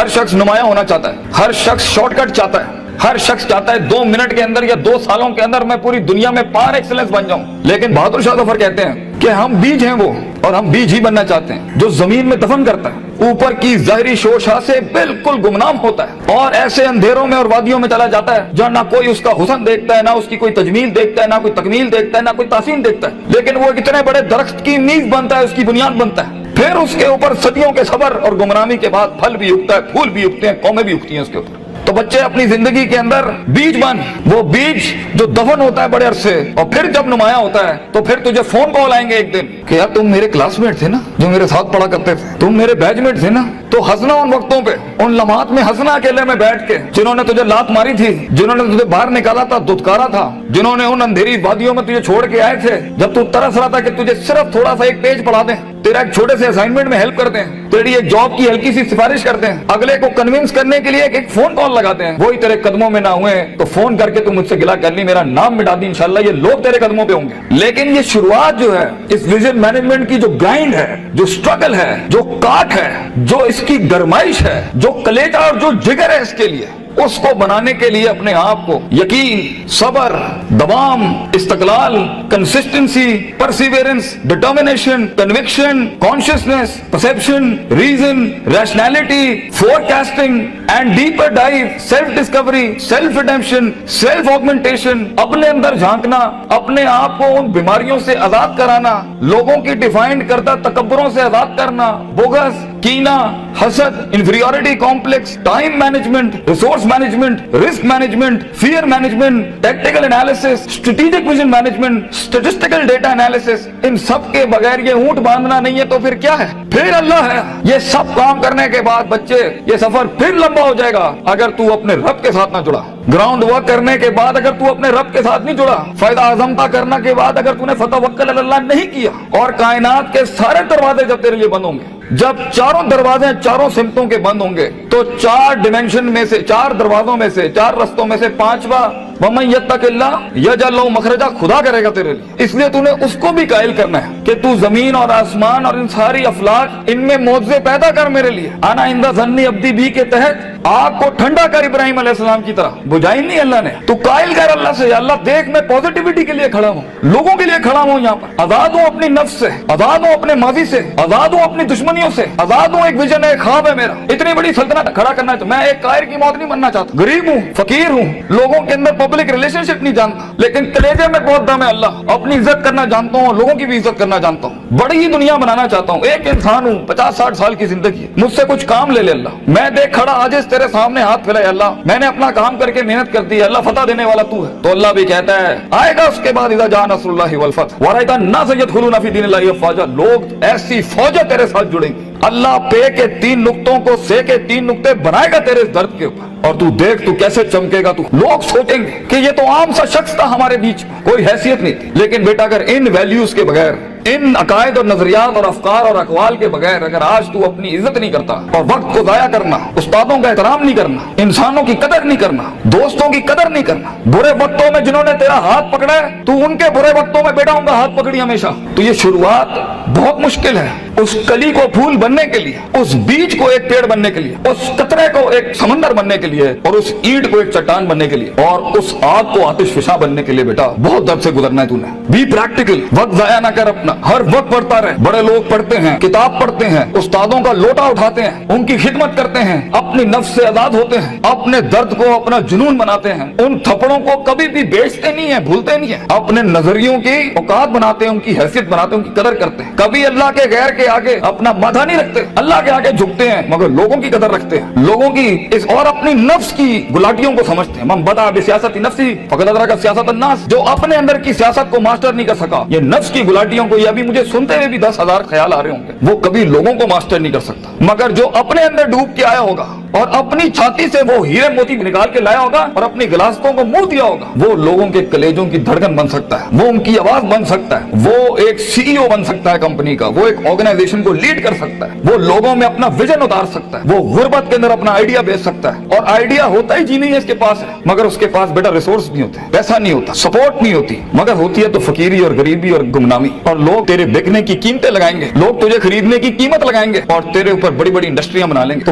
ہر شخص نمایاں ہونا چاہتا ہے, ہر شخص شارٹ کٹ چاہتا ہے, ہر شخص چاہتا ہے 2 منٹ کے اندر یا 2 سالوں کے اندر میں پوری دنیا میں پار ایکسلنس بن جاؤں. لیکن بہادر شاہ ظفر کہتے ہیں کہ ہم بیج ہیں وہ, اور ہم بیج ہی بننا چاہتے ہیں جو زمین میں دفن کرتا ہے, اوپر کی ظاہری شوشا سے بالکل گمنام ہوتا ہے اور ایسے اندھیروں میں اور وادیوں میں چلا جاتا ہے جہاں نہ کوئی اس کا حسن دیکھتا ہے, نہ اس کی کوئی تجمیل دیکھتا ہے, نہ کوئی تکمیل دیکھتا ہے, نہ کوئی تحسین دیکھتا ہے. لیکن وہ اتنے بڑے درخت کی نیز بنتا ہے, اس کی بنیاد بنتا ہے, پھر اس کے اوپر صدیوں کے صبر اور گمنامی کے بعد پھل بھی اگتا ہے, پھول بھی اگتے ہیں, قومیں بھی اگتی ہیں اس کے اوپر. تو بچے اپنی زندگی کے اندر بیج بن, وہ بیج جو دفن ہوتا ہے بڑے عرصے اور پھر جب نمایاں ہوتا ہے تو پھر تجھے فون کال آئیں گے ایک دن کہ یار تم میرے کلاس میٹ تھے نا, جو میرے ساتھ پڑھا کرتے تھے, تم میرے بیچ میٹ تھے نا. تو ہنسنا ان وقتوں پہ, ان لمحات میں ہنسنا اکیلے میں بیٹھ کے, جنہوں نے تجھے لات ماری تھی, جنہوں نے تجھے باہر نکالا تھا, دھتکارا تھا, جنہوں نے ان اندھیری وادیوں میں تجھے چھوڑ کے آئے تھے جب تو ترس رہا تھا کہ تجھے صرف تھوڑا سا ایک پیج پڑھا دیں, تیرا ایک چھوٹے سے اسائنمنٹ میں ہیلپ کرتے ہیں, تیری ایک جاب کی ہلکی سی سفارش کرتے ہیں, اگلے کو کنونس کرنے کے لیے ایک فون کال لگاتے ہیں. وہی تیرے قدموں میں نہ ہوئے تو فون کر کے تم مجھ سے گلا کر لی, میرا نام مٹا دی, انشاءاللہ یہ لوگ تیرے قدموں پہ ہوں گے. لیکن یہ شروعات جو ہے اس ویژن مینجمنٹ کی, جو گرائنڈ ہے, جو سٹرگل ہے, جو کاٹ ہے, جو اس کی گرمائش ہے, جو کلیجہ اور جو جگر ہے اس کے لیے, اس کو بنانے کے لیے اپنے آپ کو یقین, صبر, دوام, استقلال, consistency, perseverance, determination, conviction, consciousness, perception, reason, rationality, forecasting and deeper dive, self discovery, self redemption, self augmentation, اپنے اندر جھانکنا, اپنے آپ کو ان بیماریوں سے آزاد کرانا, لوگوں کی ڈیفائنڈ کردہ تکبروں سے آزاد کرنا, بغض, کینہ, حسد, inferiority complex, time management, resource management, risk management, fear management, tactical analysis, strategic vision management, statistical data analysis, ان سب کے بغیر یہ اونٹ باندھنا نہیں ہے تو پھر کیا ہے؟ پھر اللہ ہے. یہ سب کام کرنے کے بعد بچے یہ سفر پھر لمبا ہو جائے گا اگر تو اپنے رب کے ساتھ نہ جڑا. گراؤنڈ ورک کرنے کے بعد اگر تو اپنے رب کے ساتھ نہیں جڑا, فائدہ اعظمتا کرنے کے بعد اگر تو نے فتوکل علی اللہ نہیں کیا, اور کائنات کے سارے دروازے جب تیرے لیے بند ہوں گے, جب چاروں دروازے چاروں سمتوں کے بند ہوں گے, تو 4 ڈیمنشن میں سے, 4 دروازوں میں سے, 4 رستوں میں سے 5واں وَمَن يَتَّقِ اللَّهَ يَجْعَل لَهُ مَخْرَجًا, خدا کرے گا تیرے لیے. اس لیے تو نے اس کو بھی قائل کرنا ہے کہ تو زمین اور آسمان اور ان ساری افلاک, ان میں معجزے پیدا کر میرے لیے. انا عند ظن عبدی بی کے تحت آگ کو ٹھنڈا کر ابراہیم علیہ السلام کی طرح, بجھائی نہیں اللہ نے. تو قائل کر اللہ سے, اللہ دیکھ میں پوزیٹیوٹی کے لیے کھڑا ہوں, لوگوں کے لیے کھڑا ہوں, یہاں پر آزاد ہوں اپنی نفس سے, آزاد ہوں اپنے ماضی سے, آزاد ہوں اپنی دشمنیوں سے, آزاد ہوں. ایک ویژن ہے, ایک خواب ہے میرا, اتنی بڑی سلطنت کھڑا کرنا ہے. تو میں ایک قائر کی موت نہیں بننا چاہتا. غریب ہوں, فقیر ہوں, لوگوں کے اندر پبلک ریلیشن شپ نہیں جانتا, لیکن کلیجے میں بہت دم ہے. اللہ, اپنی عزت کرنا جانتا ہوں, لوگوں کی بھی عزت کرنا جانتا ہوں, بڑی ہی دنیا بنانا چاہتا ہوں. ایک انسان ہوں, 50-60 سال کی زندگی, مجھ سے کچھ کام لے لے اللہ. میں دیکھ کھڑا عاجز تیرے سامنے ہاتھ پھیلائے اللہ, میں نے اپنا کام کر کے محنت کر دی, اللہ فتح دینے والا تو ہے. تو اللہ بھی کہتا ہے آئے گا اس کے بعد اذا جاء نصر اللہ والفتح ورأیت الناس يدخلون فی دین اللہ افواجا, لوگ ایسی فوجیں تیرے ساتھ جڑیں گی. اللہ پے کے 3 نقطوں کو سے کے 3 نقطے بنائے گا تیرے درد کے اوپر, اور تو دیکھ تو کیسے چمکے گا. تو لوگ سوچیں گے کہ یہ تو عام سا شخص تھا ہمارے بیچ میں, کوئی حیثیت نہیں تھی. لیکن بیٹا اگر ان ویلیوز کے بغیر, ان عقائد اور نظریات اور افکار اور اقوال کے بغیر اگر آج تو اپنی عزت نہیں کرتا, اور وقت کو ضائع کرنا, استادوں کا احترام نہیں کرنا, انسانوں کی قدر نہیں کرنا, دوستوں کی قدر نہیں کرنا, برے وقتوں میں جنہوں نے تیرا ہاتھ پکڑا ہے تو ان کے برے وقتوں میں بیٹا ان کا ہاتھ پکڑی ہمیشہ. تو یہ شروعات بہت مشکل ہے. اس کلی کو پھول بننے کے لیے, اس بیج کو ایک پیڑ بننے کے لیے, اس قطرے کو ایک سمندر بننے کے لیے, اور اس اینٹ کو ایک چٹان بننے کے لیے, اور اس آگ کو آتش فشاں بننے کے لیے بیٹا بہت درد سے گزرنا ہے. تو نے بی پریکٹیکل, وقت ضائع نہ کر اپنا, ہر وقت پڑھتا رہے. بڑے لوگ پڑھتے ہیں, کتاب پڑھتے ہیں, استادوں کا لوٹا اٹھاتے ہیں, ان کی خدمت کرتے ہیں, اپنی نفس سے آزاد ہوتے ہیں, اپنے درد کو اپنا جنون بناتے ہیں, ان تھپڑوں کو کبھی بھی بیچتے نہیں ہیں, بھولتے نہیں ہیں, اپنے نظریوں کی اوقات بناتے ہیں, ان کی حیثیت بناتے ہیں, ان کی قدر کرتے ہیں. کبھی اللہ کے غیر کے آگے اپنا ماتھا نہیں رکھتے, اللہ کے آگے جھکتے ہیں مگر لوگوں کی قدر رکھتے ہیں, لوگوں کی اس اور اپنی نفس کی گلاٹیوں کو سمجھتے ہیں. من بدأ بسیاست نفسی فقد ادرک سیاست الناس, جو اپنے اندر کی سیاست کو ماسٹر نہیں کر سکا, یہ نفس کی گلاٹیوں کو, یہ ابھی مجھے سنتے ہوئے بھی 10,000 خیال آ رہے ہوں گے, وہ کبھی لوگوں کو ماسٹر نہیں کر سکتا. مگر جو اپنے اندر ڈوب کے آیا ہوگا اور اپنی چھاتی سے وہ ہیرے موتی نکال کے لایا ہوگا اور اپنی گلاستوں کو منہ دیا ہوگا, وہ لوگوں کے کلیجوں کی دھڑکن بن سکتا ہے, وہ ان کی آواز بن سکتا ہے, وہ ایک CEO بن سکتا ہے کمپنی کا, وہ ایک آرگنائزیشن کو لیڈ کر سکتا ہے, وہ لوگوں میں اپنا ویژن اتار سکتا ہے, وہ غربت کے اندر اپنا آئیڈیا بیچ سکتا ہے. اور آئیڈیا ہوتا ہی جی نہیں ہے اس کے پاس ہے, مگر اس کے پاس بیٹا ریسورس نہیں ہوتے, پیسہ نہیں ہوتا, سپورٹ نہیں ہوتی, مگر ہوتی ہے تو فقیری اور غریبی اور گمنامی. اور لوگ تیرے بکنے کی قیمتیں لگائیں گے, لوگ تجھے خریدنے کی قیمت لگائیں گے, اور تیرے اوپر بڑی بڑی انڈسٹریاں بنا لیں گے. تو